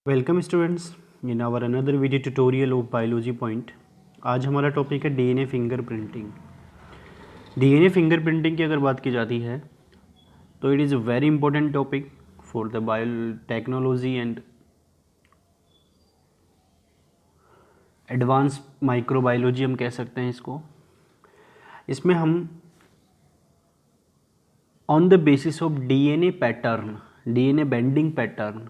Welcome students in our another video tutorial of biology point. आज हमारा topic है DNA fingerprinting. DNA fingerprinting की अगर बात की जाती है तो it is a very important topic for the biotechnology and advance microbiology हम कह सकते हैं इसको। इसमें हम on the basis of DNA pattern, DNA bending pattern,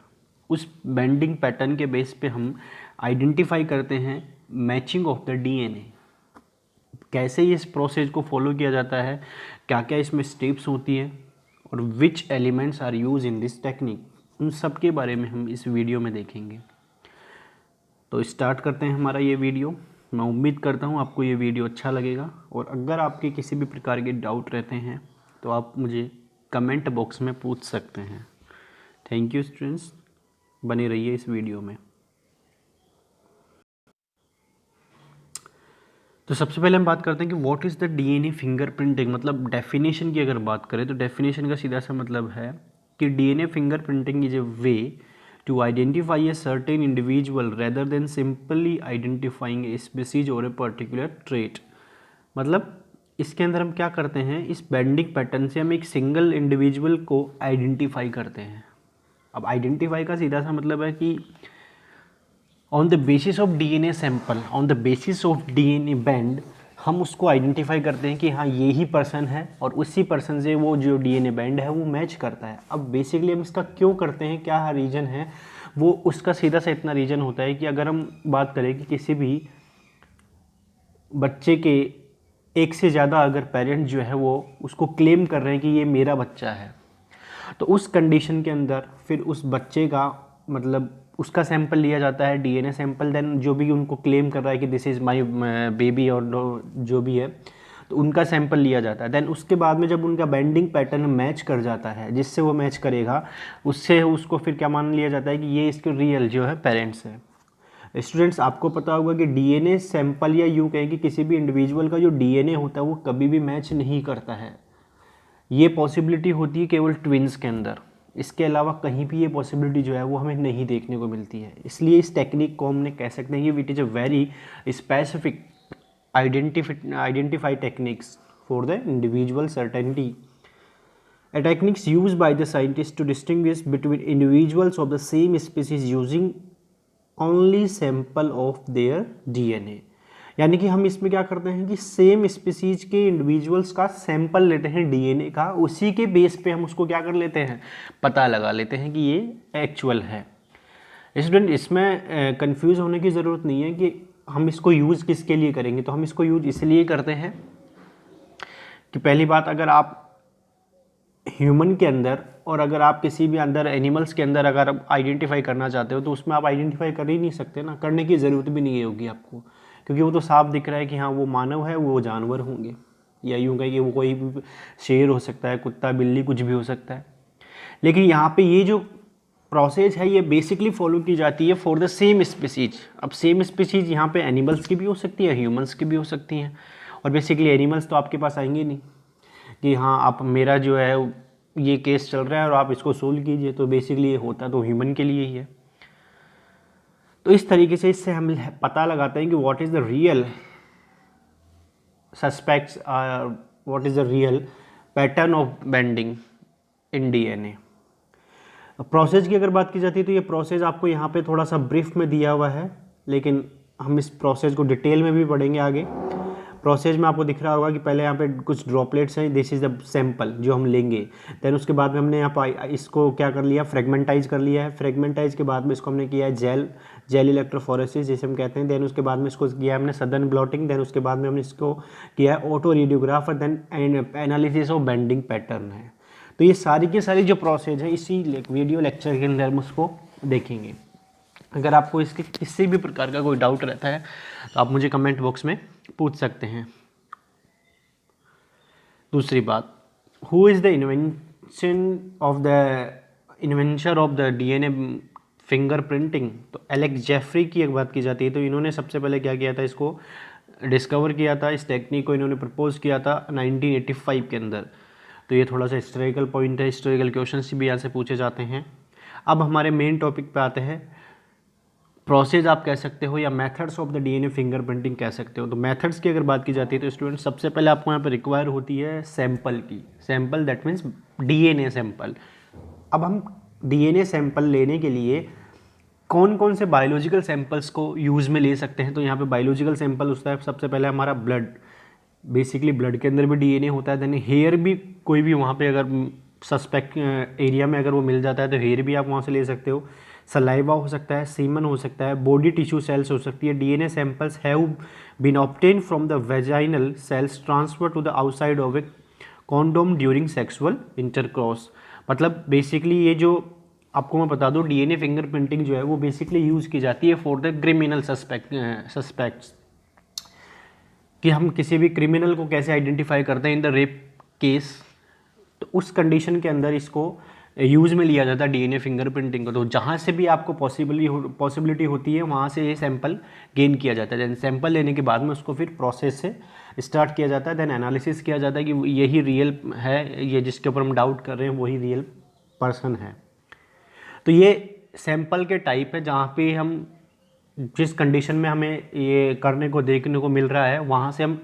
उस बेंडिंग पैटर्न के बेस पे हम आइडेंटिफाई करते हैं मैचिंग ऑफ द डीएनए। कैसे इस प्रोसेस को फॉलो किया जाता है, क्या क्या इसमें स्टेप्स होती हैं और which elements are use in this technique, उन सब के बारे में हम इस वीडियो में देखेंगे। तो स्टार्ट करते हैं हमारा ये वीडियो। मैं उम्मीद करता हूँ आपको ये वीडियो अच्छा लगेगा और अगर आपके किसी भी प्रकार के डाउट रहते हैं तो आप मुझे कमेंट बॉक्स में पूछ सकते हैं। थैंक यू स्टूडेंट्स, बने रहिए इस वीडियो में। तो सबसे पहले हम बात करते हैं कि what is the DNA fingerprinting. मतलब डेफिनेशन की अगर बात करें तो डेफिनेशन का सीधा सा मतलब है कि DNA fingerprinting is a way to identify a certain individual rather than simply identifying a species और ए पर्टिकुलर ट्रेट। मतलब इसके अंदर हम क्या करते हैं, इस बेंडिंग पैटर्न से हम एक सिंगल इंडिविजुअल को आइडेंटिफाई करते हैं। अब आइडेंटिफाई का सीधा सा मतलब है कि on the basis of DNA sample, on the basis of DNA band हम उसको आइडेंटिफाई करते हैं कि हाँ ये ही पर्सन है और उसी पर्सन से वो जो डीएनए बैंड है वो मैच करता है। अब बेसिकली हम इसका क्यों करते हैं, क्या रीज़न है, वो उसका सीधा सा इतना रीज़न होता है कि अगर हम बात करें कि किसी भी बच्चे के एक से ज़्यादा अगर पेरेंट जो है वो उसको क्लेम कर रहे हैं कि ये मेरा बच्चा है, तो उस कंडीशन के अंदर फिर उस बच्चे का मतलब उसका सैंपल लिया जाता है, डीएनए सैंपल। देन जो भी उनको क्लेम कर रहा है कि दिस इज़ माय बेबी और जो भी है, तो उनका सैंपल लिया जाता है। देन उसके बाद में जब उनका बेंडिंग पैटर्न मैच कर जाता है, जिससे वो मैच करेगा उससे उसको फिर क्या मान लिया जाता है कि ये इसके रियल जो है पेरेंट्स है। स्टूडेंट्स, आपको पता होगा कि डीएनए सैंपल या यूँ कहें कि किसी भी इंडिविजुअल का जो डीएनए होता है वो कभी भी मैच नहीं करता है। ये पॉसिबिलिटी होती है केवल ट्विन्स के अंदर, इसके अलावा कहीं भी ये पॉसिबिलिटी जो है वो हमें नहीं देखने को मिलती है। इसलिए इस टेक्निक को हमने कह सकते हैं कि it is a very specific identify techniques for the individual certainty. A techniques used by the scientists to distinguish between individuals of the same species using only sample of their DNA। यानी कि हम इसमें क्या करते हैं कि same species के individuals का सैंपल लेते हैं डीएनए का, उसी के बेस पे हम उसको क्या कर लेते हैं, पता लगा लेते हैं कि ये एक्चुअल है। स्टूडेंट, इसमें कंफ्यूज होने की ज़रूरत नहीं है कि हम इसको यूज़ किसके लिए करेंगे। तो हम इसको यूज इसलिए करते हैं कि पहली बात, अगर आप ह्यूमन के अंदर और अगर आप किसी भी अंदर एनिमल्स के अंदर अगर आप आइडेंटिफाई करना चाहते हो तो उसमें आप आइडेंटिफाई कर ही नहीं सकते ना, करने की ज़रूरत भी नहीं होगी आपको, क्योंकि वो तो साफ दिख रहा है कि हाँ वो मानव है, वो जानवर होंगे, या यूँ कहें कि वो कोई भी शेर हो सकता है, कुत्ता, बिल्ली, कुछ भी हो सकता है। लेकिन यहाँ पे ये जो प्रोसेस है ये बेसिकली फॉलो की जाती है फॉर द सेम स्पीसीज। अब सेम स्पीसीज यहाँ पे एनिमल्स की भी हो सकती है, ह्यूमंस की भी हो सकती हैं, और बेसिकली एनिमल्स तो आपके पास आएंगे नहीं कि हाँ आप मेरा जो है ये केस चल रहा है और आप इसको सोल्व कीजिए। तो बेसिकली ये होता तो ह्यूमन के लिए ही है। तो इस तरीके से इससे हम पता लगाते हैं कि what is the real suspects, what is the real pattern of bending in DNA. Process की अगर बात की जाती है तो ये प्रोसेस आपको यहाँ पे थोड़ा सा ब्रीफ में दिया हुआ है, लेकिन हम इस प्रोसेस को डिटेल में भी पढ़ेंगे आगे। प्रोसेस में आपको दिख रहा होगा कि पहले यहाँ पे कुछ ड्रॉपलेट्स हैं, दिस इज़ द सैंपल जो हम लेंगे। देन उसके बाद में हमने यहाँ पर इसको क्या कर लिया, फ्रेगमेंटाइज कर लिया है। फ्रेगमेंटाइज के बाद में इसको हमने किया है जेल इलेक्ट्रोफोरेसिस जैसे हम कहते हैं। देन उसके बाद में इसको किया है हमने सदर्न ब्लॉटिंग। देन उसके बाद में हमने इसको किया है ऑटो रेडियोग्राफ और then analysis of bending pattern है। तो ये सारी की सारी जो प्रोसेस है इसी वीडियो लेक्चर के अंदर हम उसको देखेंगे। अगर आपको इसके किसी भी प्रकार का कोई डाउट रहता है तो आप मुझे कमेंट बॉक्स में पूछ सकते हैं। दूसरी बात, who is the invention of the DNA fingerprinting. तो एलेक्स जेफरी की एक बात की जाती है तो इन्होंने सबसे पहले क्या किया था, इसको डिस्कवर किया था, इस टेक्निक को इन्होंने प्रपोज किया था 1985 के अंदर। तो ये थोड़ा सा हिस्टोरिकल पॉइंट है, हिस्टोरिकल क्वेश्चन भी यहाँ से पूछे जाते हैं। अब हमारे मेन टॉपिक पे आते हैं प्रोसेस आप कह सकते हो या methods of the DNA fingerprinting कह सकते हो। तो मेथड्स की अगर बात की जाती है तो स्टूडेंट सबसे पहले आपको यहाँ पर रिक्वायर होती है सैंपल की। Sample that means DNA sample. अब हम डीएनए सैंपल लेने के लिए कौन कौन से बायोलॉजिकल सैंपल्स को यूज़ में ले सकते हैं, तो यहाँ पे बायोलॉजिकल सैंपल होता है सबसे पहले हमारा ब्लड। बेसिकली ब्लड के अंदर भी डीएनए होता है। देन हेयर भी कोई भी वहाँ पे अगर सस्पेक्ट एरिया में अगर वो मिल जाता है तो हेयर भी आप वहाँ से ले सकते हो। सलाइवा हो सकता है, सीमन हो सकता है, बॉडी टिश्यू सेल्स हो सकती है। DNA samples have been obtain from the vaginal cells transfer to the outside of a condom during sexual intercourse. मतलब बेसिकली ये जो आपको मैं बता दूं, डीएनए फिंगरप्रिंटिंग जो है वो बेसिकली यूज़ की जाती है फॉर द क्रिमिनल सस्पेक्ट्स, कि हम किसी भी क्रिमिनल को कैसे आइडेंटिफाई करते हैं इन द रेप केस। तो उस कंडीशन के अंदर इसको यूज़ में लिया जाता है डीएनए फिंगरप्रिंटिंग को। तो जहाँ से भी आपको पॉसिबिलिटी होती है वहाँ से ये सैंपल गेन किया जाता है। देन सैंपल लेने के बाद में उसको फिर प्रोसेस से स्टार्ट किया जाता है। देन एनालिसिस किया जाता है कि यही रियल है, ये जिसके ऊपर हम डाउट कर रहे हैं वही रियल पर्सन है। तो ये सैंपल के टाइप है जहाँ पे हम जिस कंडीशन में हमें ये करने को देखने को मिल रहा है वहाँ से हम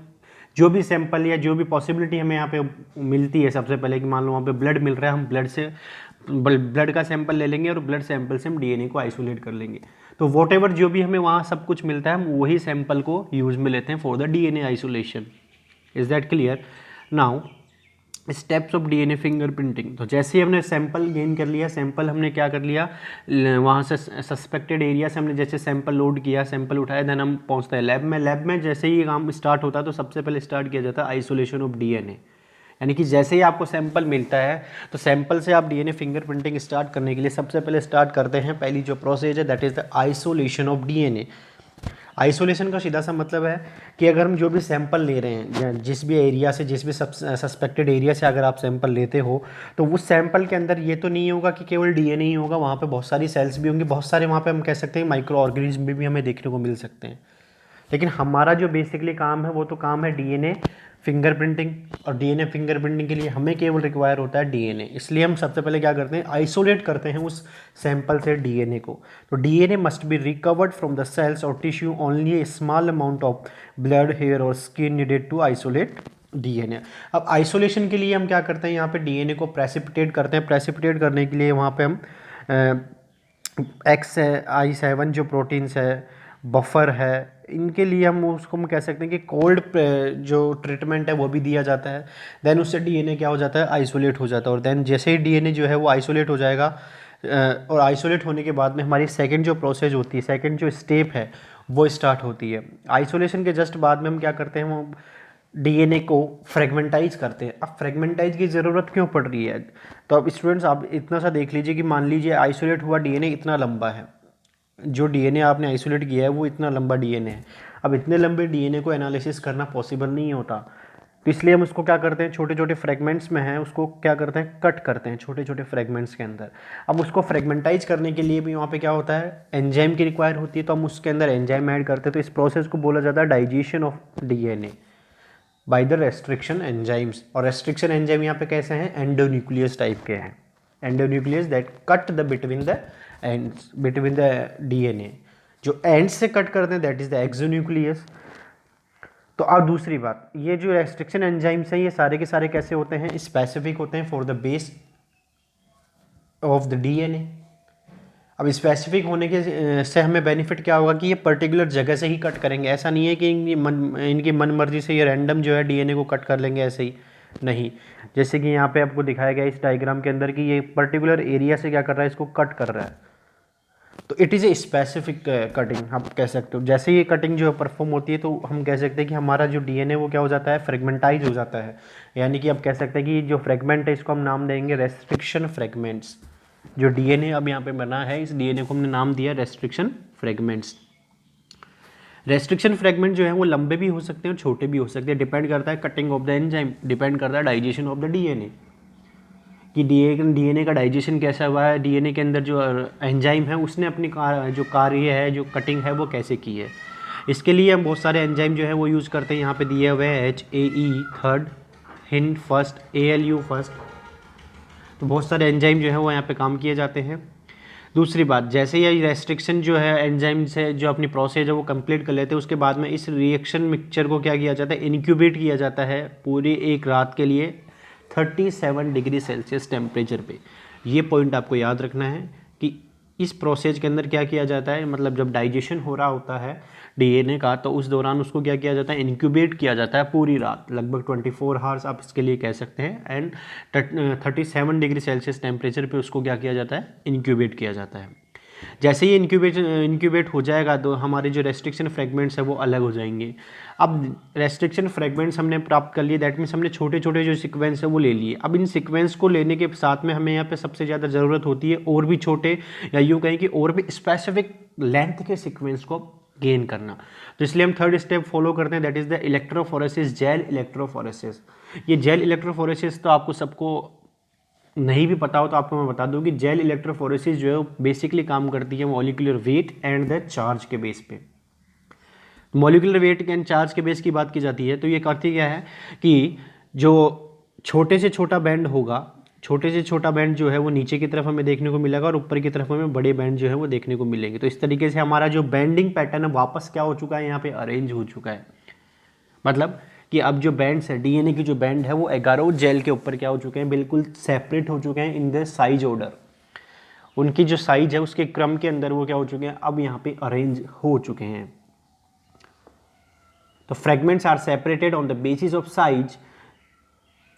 जो भी सैंपल या जो भी पॉसिबिलिटी हमें यहाँ पे मिलती है, सबसे पहले कि मान लो वहाँ पे ब्लड मिल रहा है, हम ब्लड का सैंपल ले लेंगे और ब्लड सैंपल से हम डीएनए को आइसोलेट कर लेंगे। तो वॉट जो भी हमें वहाँ सब कुछ मिलता है हम वही सैंपल को यूज़ में लेते हैं for the DNA isolation. Is that clear? Now steps of DNA fingerprinting. तो जैसे ही हमने सैंपल गेन कर लिया, सैंपल हमने क्या कर लिया, वहाँ से सस्पेक्टेड एरिया से हमने जैसे सैंपल लोड किया, सैंपल उठाया, देन हम पहुँचते हैं लैब में। लैब में जैसे ही काम स्टार्ट होता है तो सबसे पहले स्टार्ट किया जाता है आइसोलेशन ऑफ डीएनए। यानी कि जैसे ही आपको सैंपल मिलता है तो सैंपल से आप डीएनए फिंगरप्रिंटिंग स्टार्ट करने के लिए सबसे पहले स्टार्ट करते हैं, पहली जो प्रोसेस है that is the isolation of DNA. Isolation का सीधा सा मतलब है कि अगर हम जो भी सैंपल ले रहे हैं या जिस भी एरिया से, जिस भी सस्पेक्टेड एरिया से अगर आप सैंपल लेते हो तो उस सैंपल के अंदर ये तो नहीं होगा कि केवल डीएनए ही होगा, वहाँ पे बहुत सारी सेल्स भी होंगी, बहुत सारे वहाँ पे हम कह सकते हैं माइक्रो ऑर्गेनिज्म भी हमें देखने को मिल सकते हैं। लेकिन हमारा जो बेसिकली काम है वो तो काम है डीएनए फिंगरप्रिंटिंग, और डीएनए फिंगरप्रिंटिंग के लिए हमें केवल रिक्वायर होता है डीएनए। इसलिए हम सबसे पहले क्या करते हैं, आइसोलेट करते हैं उस सैंपल से डीएनए को। तो DNA must be recovered from the cells और tissue, only a small amount of blood, hair और skin needed to isolate DNA. अब आइसोलेशन के लिए हम क्या करते हैं, यहाँ पे डीएनए को प्रेसिपिटेट करते हैं। प्रेसिपिटेट करने के लिए वहाँ पे हम XI7 जो प्रोटीन्स है, बफर है, इनके लिए हम उसको हम कह सकते हैं कि कोल्ड जो ट्रीटमेंट है वो भी दिया जाता है। देन उससे डीएनए क्या हो जाता है, आइसोलेट हो जाता है। और देन जैसे ही डीएनए जो है वो आइसोलेट हो जाएगा, और आइसोलेट होने के बाद में हमारी सेकंड जो प्रोसेस होती है, सेकंड जो स्टेप है वो स्टार्ट होती है। आइसोलेशन के जस्ट बाद में हम क्या करते हैं, वो डीएनए को फ्रेगमेंटाइज करते हैं। अब फ्रेगमेंटाइज की ज़रूरत क्यों पड़ रही है, तो अब स्टूडेंट्स आप इतना सा देख लीजिए कि मान लीजिए आइसोलेट हुआ डीएनए इतना लंबा है, जो डीएनए आपने आइसोलेट किया है वो इतना लंबा डीएनए है। अब इतने लंबे डीएनए को एनालिसिस करना पॉसिबल नहीं होता, तो इसलिए हम उसको क्या करते हैं, छोटे छोटे फ्रेगमेंट्स में है उसको क्या करते हैं, कट करते हैं छोटे छोटे फ्रेगमेंट्स के अंदर। अब उसको फ्रेगमेंटाइज करने के लिए भी वहाँ पे क्या होता है, एंजाइम की रिक्वायर होती है, तो हम उसके अंदर एंजाइम ऐड करते हैं। तो इस प्रोसेस को बोला जाता है digestion of DNA by the restriction enzymes. और रेस्ट्रिक्शन एंजाइम यहाँ पे कैसे हैं, एंडोन्यूक्लियस टाइप के हैं। Endonuclease that cut the between the DNA, जो एंड से कट करते हैं दैट इज द एक्सोन्यूक्लियस। तो अब दूसरी बात, ये जो रेस्ट्रिक्शन एंजाइम्स हैं ये सारे के सारे कैसे होते हैं, स्पेसिफिक होते हैं for the base of the DNA. अब स्पेसिफिक होने के से हमें बेनिफिट क्या होगा कि ये पर्टिकुलर जगह से ही कट करेंगे। ऐसा नहीं है कि इनकी मन मर्जी से ये रैंडम जो है डीएनए को कट कर लेंगे, ऐसे ही नहीं। जैसे कि यहाँ पे आपको दिखाया गया इस डायग्राम के अंदर कि ये पर्टिकुलर एरिया से क्या कर रहा है, इसको कट कर रहा है। तो it is a specific cutting आप कह सकते हो। जैसे ये कटिंग जो परफॉर्म होती है तो हम कह सकते हैं कि हमारा जो डीएनए वो क्या हो जाता है, फ्रेगमेंटाइज हो जाता है। यानी कि आप कह सकते हैं कि जो फ्रेगमेंट है इसको हम नाम देंगे रेस्ट्रिक्शन फ्रेगमेंट्स। जो डीएनए अब यहाँ पे बना है, इस डीएनए को हमने नाम दिया रेस्ट्रिक्शन फ्रेगमेंट्स। रेस्ट्रिक्शन फ्रेगमेंट जो है वो लंबे भी हो सकते हैं और छोटे भी हो सकते हैं, डिपेंड करता है cutting of the enzyme, depend करता है डाइजेशन ऑफ द डीएनए कि डीएनए का डाइजेशन कैसा हुआ है, डीएनए के अंदर जो एंजाइम है उसने अपनी जो कार्य है, जो कटिंग है वो कैसे की है। इसके लिए हम बहुत सारे एंजाइम जो है वो यूज़ करते हैं। यहाँ पे दिए हुए हैं HAE third, hind first, ALU first. तो बहुत सारे एंजाइम जो है वो यहाँ पे काम किए जाते हैं। दूसरी बात, जैसे ये रेस्ट्रिक्शन जो है एंजाइम से जो अपनी प्रोसेस है वो कंप्लीट कर लेते हैं, उसके बाद में इस रिएक्शन मिक्सचर को क्या किया जाता है, इनक्यूबेट किया जाता है पूरी एक रात के लिए 37 डिग्री सेल्सियस टेम्परेचर पे। ये पॉइंट आपको याद रखना है कि इस प्रोसेस के अंदर क्या किया जाता है, मतलब जब डाइजेशन हो रहा होता है डीएनए का, तो उस दौरान उसको क्या किया जाता है, इनक्यूबेट किया जाता है पूरी रात, लगभग 24 आवर्स आप इसके लिए कह सकते हैं। एंड 37 डिग्री सेल्सियस टेम्परेचर पे उसको क्या किया जाता है, इनक्यूबेट किया जाता है। जैसे ही इनक्यूबेट हो जाएगा तो हमारे जो रेस्ट्रिक्शन फ्रेगमेंट्स है वो अलग हो जाएंगे। अब रेस्ट्रिक्शन फ्रेगमेंट्स हमने प्राप्त कर लिए, दैट मीन्स हमने छोटे छोटे जो सीक्वेंस है वो ले लिए। अब इन सीक्वेंस को लेने के साथ में हमें यहाँ पे सबसे ज़्यादा ज़रूरत होती है और भी छोटे, या यूँ कहें कि और भी स्पेसिफिक लेंथ के सीक्वेंस को गेन करना। तो इसलिए हम थर्ड स्टेप फॉलो करते हैं, that is the electrophoresis, gel electrophoresis. ये जेल इलेक्ट्रोफोरेसिस तो आपको सबको नहीं भी पता हो तो आपको मैं बता दूं कि जेल इलेक्ट्रोफोरेसिस जो है बेसिकली काम करती है molecular weight and the charge के बेस पे। मॉलिक्यूलर वेट एंड चार्ज के बेस की बात की जाती है तो ये करती क्या है कि जो छोटे से छोटा बैंड होगा, छोटे से छोटा बैंड जो है वो नीचे की तरफ हमें देखने को मिलेगा और ऊपर की तरफ हमें बड़े बैंड जो है वो देखने को मिलेंगे। तो इस तरीके से हमारा जो बैंडिंग पैटर्न है वापस क्या हो चुका है, यहाँ पे अरेंज हो चुका है। मतलब कि अब जो बैंड्स है डीएनए की जो बैंड है वो एगारो जेल के ऊपर क्या हो चुके हैं, बिल्कुल सेपरेट हो चुके हैं इन द साइज ऑर्डर। उनकी जो साइज है उसके क्रम के अंदर वो क्या हो चुके हैं, अब यहाँ पे अरेंज हो चुके हैं। तो fragments are separated on the basis of size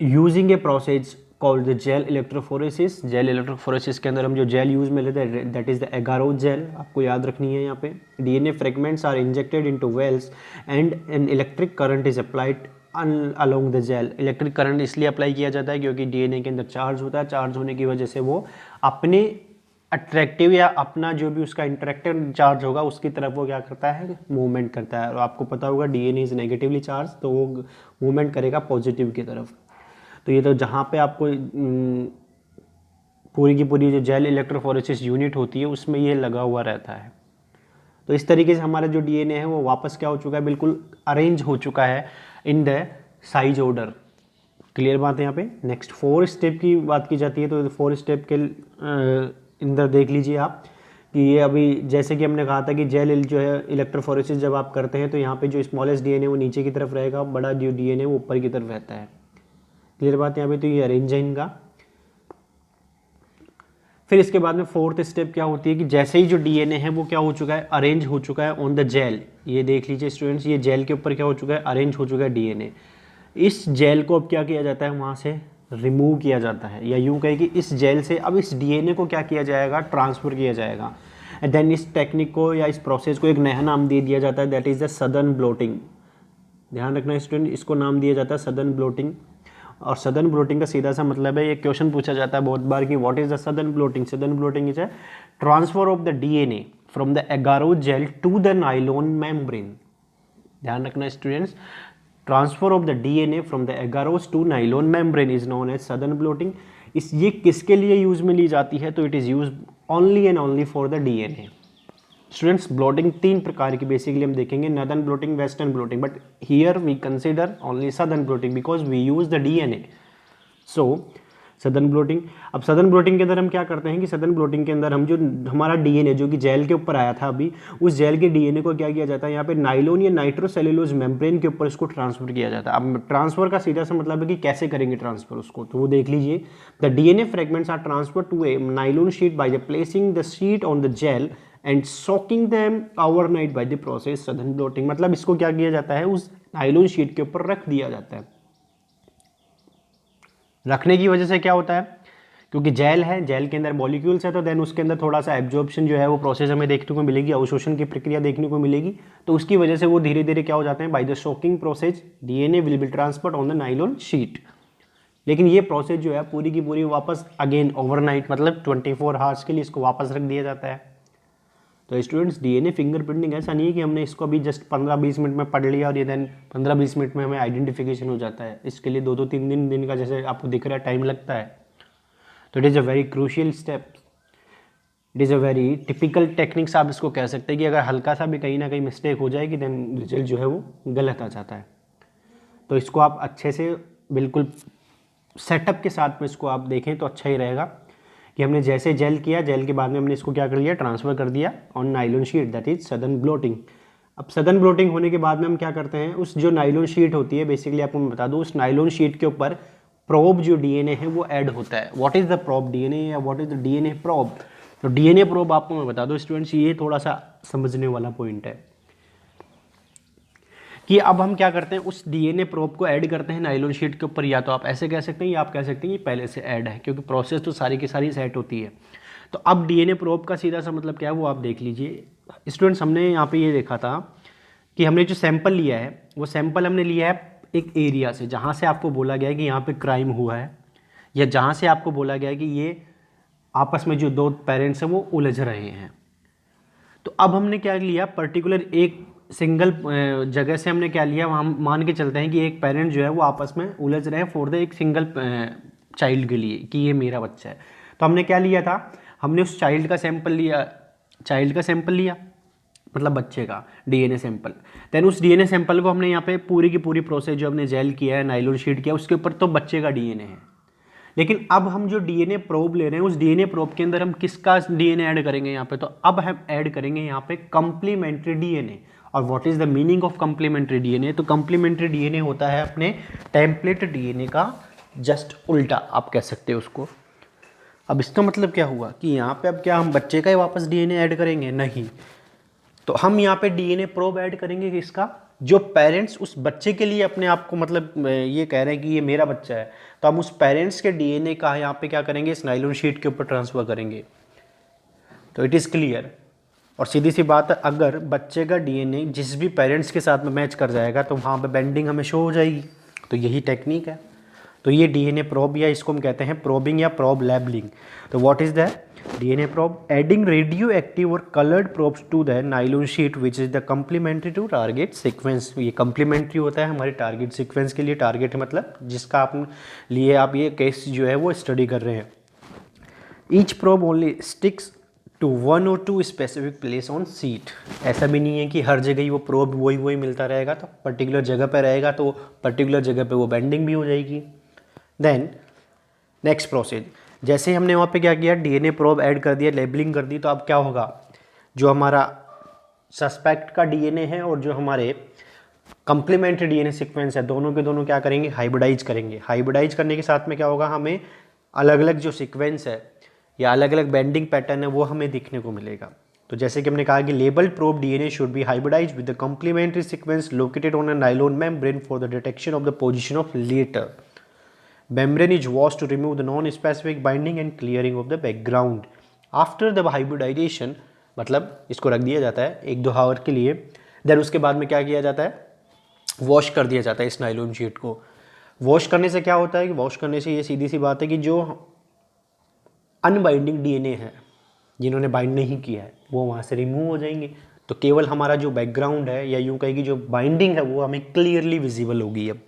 using a process called the gel electrophoresis. Gel electrophoresis के अंदर हम जो जेल यूज में लेते हैं that is the agarose gel, आपको याद रखनी है यहाँ पे। DNA fragments are injected into wells and an electric current is applied along the gel. Electric current इसलिए अप्लाई किया जाता है क्योंकि डीएनए के अंदर चार्ज होता है, चार्ज होने की वजह से वो अपने अट्रैक्टिव या अपना जो भी उसका इंटरेक्टिव चार्ज होगा उसकी तरफ वो क्या करता है, मूवमेंट करता है। और आपको पता होगा डीएनए इज नेगेटिवली चार्ज, तो वो मूवमेंट करेगा पॉजिटिव की तरफ। तो ये तो जहाँ पे आपको पूरी की पूरी जो जेल इलेक्ट्रोफोरेसिस यूनिट होती है उसमें ये लगा हुआ रहता है। तो इस तरीके से हमारा जो डीएनए है वो वापस क्या हो चुका है, बिल्कुल अरेंज हो चुका है in the size order. Clear बात है यहाँ पे। नेक्स्ट 4 स्टेप की बात की जाती है तो 4 स्टेप के अंदर देख लीजिए आप कि ये अभी जैसे कि हमने कहा था कि जेल जो है इलेक्ट्रोफोरेसिस जब आप करते हैं तो यहाँ पे जो स्मॉलेस्ट डीएनए वो नीचे की तरफ रहेगा, बड़ा जो डीएनए वो ऊपर की तरफ रहता है। क्लियर बात यहाँ पे। तो ये अरेंज है इनका। फिर इसके बाद में 4th स्टेप क्या होती है कि जैसे ही जो डीएनए है वो क्या हो चुका है, अरेंज हो चुका है ऑन द जेल। ये देख लीजिए स्टूडेंट्स, ये जेल के ऊपर क्या हो चुका है, अरेंज हो चुका है डीएनए। इस जेल को अब क्या किया जाता है, वहाँ से रिमूव किया जाता है, या यूँ कहें कि इस जेल से अब इस डीएनए को क्या किया जाएगा, ट्रांसफ़र किया जाएगा। एंड देन इस टेक्निक को या इस प्रोसेस को एक नया नाम दे दिया जाता है, that is the southern blotting. ध्यान रखना स्टूडेंट, इसको नाम दिया जाता है सदर्न ब्लोटिंग। और सदर्न ब्लोटिंग का सीधा सा मतलब है, ये क्वेश्चन पूछा जाता है बहुत बार कि what is the southern blotting. Southern blotting is a transfer of the DNA from the agarose gel to the nylon membrane. ध्यान रखना students, transfer of the DNA from the agarose to nylon membrane is known as Southern blotting. इस ये किसके लिए use में ली जाती है, तो it is use only and only for the DNA. Students blotting 3 प्रकार की बेसिकली हम देखेंगे, northern blotting, western blotting, but here we consider only southern blotting because we use the DNA. So southern blotting. अब southern blotting के अंदर हम क्या करते हैं कि सदर्न ब्लोटिंग के अंदर हम जो हमारा डीएनए जो कि जेल के ऊपर आया था अभी, उस जेल के डीएनए को क्या किया जाता है, यहाँ पे नाइलोन या नाइट्रोसेल्युलोज मेम्ब्रेन के ऊपर इसको ट्रांसफर किया जाता है। अब ट्रांसफर का सीधा सा मतलब है कि कैसे करेंगे ट्रांसफर उसको, तो वो देख लीजिए। The DNA fragments are transfer to a nylon sheet by the placing the sheet on the gel and soaking them overnight by the process southern blotting. मतलब इसको क्या किया जाता है, उस नाइलोन शीट के ऊपर रख दिया जाता है। रखने की वजह से क्या होता है, क्योंकि जेल है, जेल के अंदर मॉलिक्यूल्स है, तो देन उसके अंदर थोड़ा सा एब्जॉर्प्शन जो है वो प्रोसेस हमें देखने को मिलेगी, अवशोषण की प्रक्रिया देखने को मिलेगी। तो उसकी वजह से वो धीरे धीरे क्या हो जाते हैं, by the soaking process DNA will be transferred on the nylon sheet. लेकिन ये प्रोसेस जो है पूरी की पूरी वापस अगेन ओवरनाइट मतलब 24 आवर्स के लिए इसको वापस रख दिया जाता है। तो स्टूडेंट्स डीएनए फिंगरप्रिंटिंग ऐसा नहीं है कि हमने इसको अभी जस्ट 15-20 मिनट में पढ़ लिया और ये देन 15-20 मिनट में हमें आइडेंटिफिकेशन हो जाता है। इसके लिए 2-2 3 दिन का जैसे आपको दिख रहा है टाइम लगता है। तो it is a very crucial step, it is a very typical techniques आप इसको कह सकते हैं कि अगर हल्का सा भी कहीं ना कहीं मिस्टेक हो जाएगी देन रिजल्ट जो है वो गलत आ जाता है। तो इसको आप अच्छे से बिल्कुल सेटअप के साथ में इसको आप देखें तो अच्छा ही रहेगा। कि हमने जैसे जेल किया, जेल के बाद में हमने इसको क्या कर लिया, ट्रांसफ़र कर दिया on nylon sheet, that is southern blotting. अब सदर्न ब्लोटिंग होने के बाद में हम क्या करते हैं, उस जो नाइलॉन शीट होती है, बेसिकली आपको मैं बता दूं, उस नाइलॉन शीट के ऊपर प्रोब जो डीएनए है वो ऐड होता है। What is the probe DNA या what is the DNA probe? तो डीएनए प्रोब आपको मैं बता दूं स्टूडेंट्स, ये थोड़ा सा समझने वाला पॉइंट है कि अब हम क्या करते हैं, उस डीएनए प्रोब को ऐड करते हैं नाइलॉन शीट के ऊपर। या तो आप ऐसे कह सकते हैं या आप कह सकते हैं ये पहले से ऐड है, क्योंकि प्रोसेस तो सारी की सारी सेट होती है। तो अब डीएनए प्रोब का सीधा सा मतलब क्या है वो आप देख लीजिए स्टूडेंट्स। हमने यहाँ पे ये देखा था कि हमने जो सैंपल लिया है वो सैंपल हमने लिया है एक एरिया से जहाँ से आपको बोला गया है कि यहाँ पे क्राइम हुआ है, या जहाँ से आपको बोला गया है कि ये आपस में जो दो पेरेंट्स हैं वो उलझ रहे हैं। तो अब हमने क्या लिया, पर्टिकुलर एक सिंगल जगह से हमने क्या लिया, वहाँ मान के चलते हैं कि एक पेरेंट जो है वो आपस में उलझ रहे हैं फॉर द एक सिंगल चाइल्ड के लिए कि ये मेरा बच्चा है। तो हमने क्या लिया था, हमने उस चाइल्ड का सैंपल लिया, मतलब बच्चे का डीएनए सैंपल। देन उस डीएनए सैंपल को हमने यहाँ पे पूरी की पूरी प्रोसेस जो हमने जेल किया है, नाइलॉन शीट किया, उसके ऊपर तो बच्चे का डीएनए है। लेकिन अब हम जो डीएनए प्रोब ले रहे हैं, उस डीएनए प्रोब के अंदर हम किसका डीएनए ऐड करेंगे यहाँ पे, तो अब हम ऐड करेंगे यहाँ पे कंप्लीमेंट्री डीएनए। और what is the meaning of complementary DNA? तो कंप्लीमेंट्री डीएनए होता है अपने टेम्पलेट डीएनए का जस्ट उल्टा, आप कह सकते हो उसको। अब इसका मतलब क्या हुआ कि यहाँ पे अब क्या हम बच्चे का ही वापस डीएनए ऐड करेंगे? नहीं, तो हम यहाँ पे डीएनए प्रोब ऐड करेंगे किसका, जो पेरेंट्स उस बच्चे के लिए अपने आप को मतलब ये कह रहे हैं कि ये मेरा बच्चा है, तो हम उस पेरेंट्स के डीएनए का यहाँ पे क्या करेंगे, इस नाइलॉन शीट के ऊपर ट्रांसफर करेंगे। तो इट इज़ क्लियर। और सीधी सी बात है, अगर बच्चे का डीएनए जिस भी पेरेंट्स के साथ में मैच कर जाएगा तो वहाँ पे बेंडिंग हमें शो हो जाएगी। तो यही टेक्निक है। तो ये डीएनए प्रोब, या इसको हम कहते हैं प्रोबिंग या प्रोब लेबलिंग। तो what is that? DNA probe adding radioactive or colored probes to the nylon sheet which is the complementary to target sequence। ये complementary होता है हमारे target sequence के लिए। target मतलब जिसका आप लिए आप ये केस जो है वो स्टडी कर रहे हैं। each probe only sticks to one or two specific place on sheet। ऐसा भी नहीं है कि हर जगह ही वो प्रोब वही मिलता रहेगा, तो पर्टिकुलर जगह पे रहेगा तो पर्टिकुलर जगह पे वो बेंडिंग भी हो जाएगी। देन नेक्स्ट प्रोसेस, जैसे हमने वहाँ पे क्या किया, डीएनए प्रोब ऐड कर दिया, लेबलिंग कर दी, तो अब क्या होगा, जो हमारा सस्पेक्ट का डीएनए है और जो हमारे कंप्लीमेंट्री डीएनए सीक्वेंस है, दोनों के दोनों क्या करेंगे, हाइब्रिडाइज करेंगे। हाइब्रिडाइज करने के साथ में क्या होगा, हमें अलग अलग जो सीक्वेंस है या अलग अलग बेंडिंग पैटर्न है वो हमें देखने को मिलेगा। तो जैसे कि हमने कहा कि labelled probe DNA should be hybridise with the complementary sequence located on a nylon membrane for the detection of the position of letter. Membrane is washed to remove the non-specific binding and clearing of the background. After the hybridization, मतलब इसको रख दिया जाता है 1-2 our के लिए। Then उसके बाद में क्या किया जाता है, वॉश कर दिया जाता है इस नाइलॉन शीट को। वॉश करने से क्या होता है कि वॉश करने से ये सीधी सी बात है कि जो अनबाइंडिंग डीएनए है, जिन्होंने बाइंड नहीं किया है, वो वहाँ से रिमूव हो जाएंगे। तो केवल हमारा जो बैकग्राउंड है या यूँ कहेगी जो बाइंडिंग है वो हमें क्लियरली विजिबल होगी। अब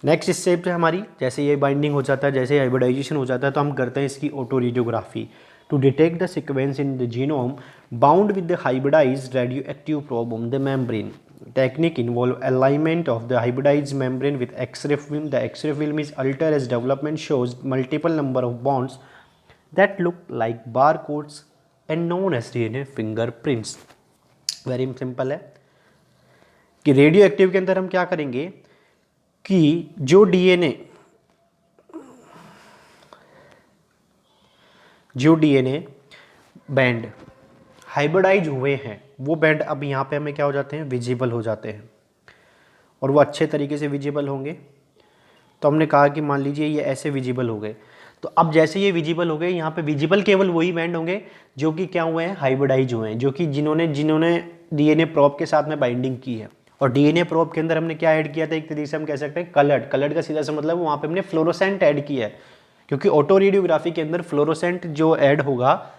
नेक्स्ट स्टेप है हमारी, जैसे ये बाइंडिंग हो जाता है, जैसे हाइब्रिडाइजेशन हो जाता है, तो हम करते हैं इसकी autoradiography to detect the sequence in the genome bound with the hybridised radioactive probe on the membrane. Technique involve alignment of the hybridised membrane with x-ray film. The x-ray film is alter as development shows multiple number of bonds that look like bar codes and known as DNA fingerprints. Very simple है कि radio active के अंदर हम क्या करेंगे कि जो DNA band hybridise हुए हैं वो बैंड अब यहाँ पे हमें क्या हो जाते हैं, विजिबल हो जाते हैं, और वो अच्छे तरीके से विजिबल होंगे। तो हमने कहा कि मान लीजिए ये ऐसे विजिबल हो गए, तो अब जैसे ये विजिबल हो गए, यहाँ पे विजिबल केवल वही बैंड होंगे जो कि क्या हुए हैं, हाइब्रिडाइज हुए हैं, जो कि जिन्होंने डीएनए प्रोब के साथ में बाइंडिंग की है। और डीएनए प्रोब के अंदर हमने क्या ऐड किया था, एक तरीके से हम कह सकते हैं कलर्ड का सीधा सा मतलब वहाँ पे हमने फ्लोरोसेंट ऐड किया है, क्योंकि ऑटो रेडियोग्राफी के अंदर फ्लोरोसेंट जो ऐड होगा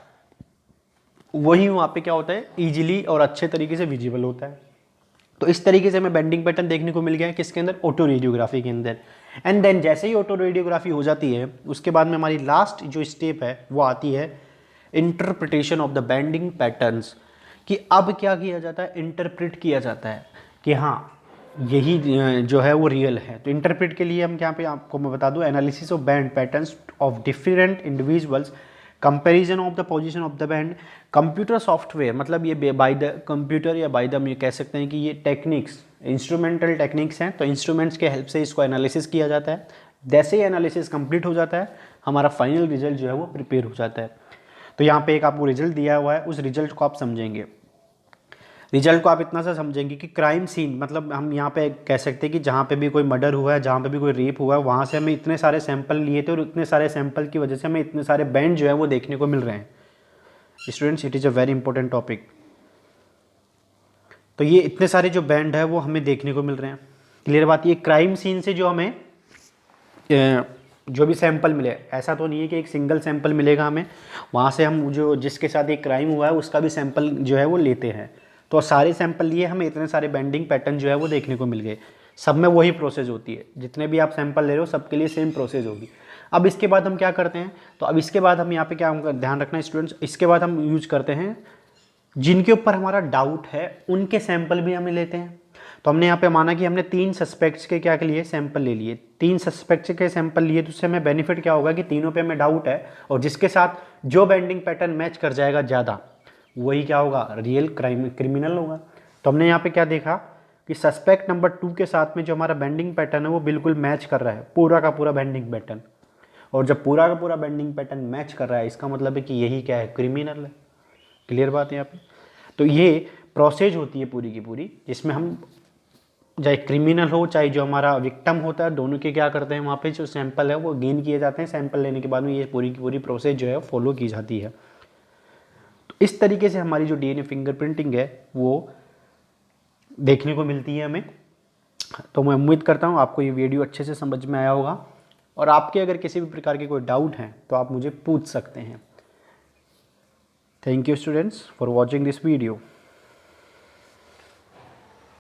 वही वहाँ पे क्या होता है, ईजिली और अच्छे तरीके से विजिबल होता है। तो इस तरीके से हमें बेंडिंग पैटर्न देखने को मिल गया है किसके अंदर, ऑटो रेडियोग्राफी के अंदर। एंड देन जैसे ही ऑटो रेडियोग्राफी हो जाती है, उसके बाद में हमारी लास्ट जो स्टेप है वो आती है interpretation of the bending patterns. कि अब क्या किया जाता है, इंटरप्रेट किया जाता है कि हाँ यही जो है वो रियल है। तो इंटरप्रेट के लिए हम यहाँ पे आपको मैं बता दूं, analysis of band patterns of different individuals, comparison of the position of the band, computer software, मतलब ये बाय द कंप्यूटर या बाय द, ये कह सकते हैं कि ये टेक्निक्स इंस्ट्रूमेंटल टेक्निक्स हैं, तो इंस्ट्रूमेंट्स के हेल्प से इसको एनालिसिस किया जाता है। जैसे ही एनालिसिस कंप्लीट हो जाता है हमारा फाइनल रिजल्ट जो है वो प्रिपेयर हो जाता है। तो यहाँ पे एक आपको रिजल्ट दिया हुआ है, उस रिजल्ट को आप समझेंगे। रिजल्ट को आप इतना सा समझेंगे कि क्राइम सीन, मतलब हम यहाँ पे कह सकते हैं कि जहाँ पे भी कोई मर्डर हुआ है, जहाँ पे भी कोई रेप हुआ है, वहाँ से हमें इतने सारे सैंपल लिए थे और इतने सारे सैंपल की वजह से हमें इतने सारे बैंड जो है वो देखने को मिल रहे हैं। Students, it is a very important topic. तो ये इतने सारे जो बैंड है वो हमें देखने को मिल रहे हैं। क्लियर बात। ये क्राइम सीन से जो हमें जो भी सैंपल मिले, ऐसा तो नहीं है कि एक सिंगल सैंपल मिलेगा हमें, वहाँ से हम जो जिसके साथ एक क्राइम हुआ है उसका भी सैंपल जो है वो लेते हैं। तो सारे सैंपल लिए हमें इतने सारे बेंडिंग पैटर्न जो है वो देखने को मिल गए। सब में वही प्रोसेस होती है, जितने भी आप सैंपल ले रहे हो सबके लिए सेम प्रोसेस होगी। अब इसके बाद हम क्या करते हैं, तो अब इसके बाद हम यहाँ पे क्या ध्यान रखना है स्टूडेंट्स, इसके बाद हम यूज करते हैं जिनके ऊपर हमारा डाउट है उनके सैंपल भी हमें लेते हैं। तो हमने यहाँ पे माना कि हमने 3 सस्पेक्ट्स के क्या के लिए सैंपल ले लिए, 3 सस्पेक्ट्स के सैंपल लिए, तो उससे हमें बेनिफिट क्या होगा कि तीनों पे हमें डाउट है, और जिसके साथ जो बेंडिंग पैटर्न मैच कर जाएगा ज़्यादा वही क्या होगा, रियल क्रिमिनल होगा। तो हमने यहाँ पे क्या देखा कि सस्पेक्ट नंबर 2 के साथ में जो हमारा बेंडिंग पैटर्न है वो बिल्कुल मैच कर रहा है, पूरा का पूरा बेंडिंग पैटर्न। और जब पूरा का पूरा बेंडिंग पैटर्न मैच कर रहा है इसका मतलब है कि यही क्या है, क्रिमिनल है। क्लियर बात है यहाँ पे। तो ये प्रोसेस होती है पूरी की पूरी, जिसमें हम चाहे क्रिमिनल हो चाहे जो हमारा विक्टिम होता है, दोनों के क्या करते हैं वहाँ पे जो सैंपल है वो गेन किए जाते हैं। सैंपल लेने के बाद में ये पूरी की पूरी प्रोसेस जो है फॉलो की जाती है। तो इस तरीके से हमारी जो डीएनए फिंगरप्रिंटिंग है वो देखने को मिलती है हमें। तो मैं उम्मीद करता हूँ आपको ये वीडियो अच्छे से समझ में आया होगा, और आपके अगर किसी भी प्रकार के कोई डाउट हैं तो आप मुझे पूछ सकते हैं। Thank you students for watching this video.